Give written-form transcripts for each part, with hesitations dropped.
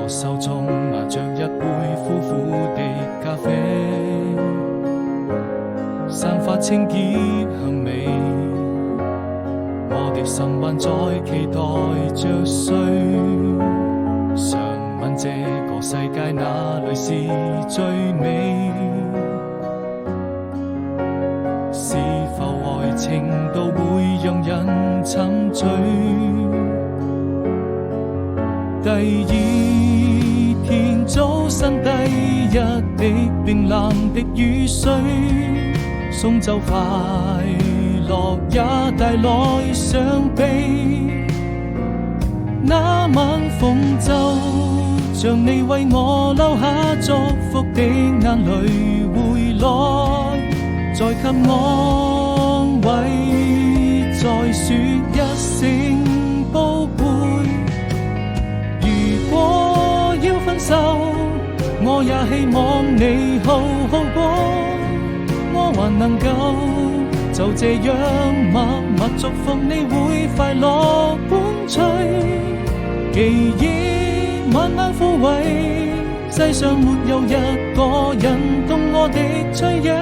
手中拿着一杯苦苦的咖啡，散發清潔香味。我的心還在期待着誰，想問這個世界哪裏是最美？是否愛情都會讓人沉醉？第二天早晨，第一滴冰冷的雨水，送走快樂也帶來傷悲。那晚風就像你為我留下祝福的眼淚回來，再給安慰，再說一聲寶貝。如果要分手，我也希望你好好過，我還能夠就這樣默默祝福你會快樂伴隨。記憶慢慢枯萎，世上沒有一個人懂我的脆弱，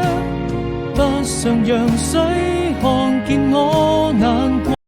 不想讓誰看見我難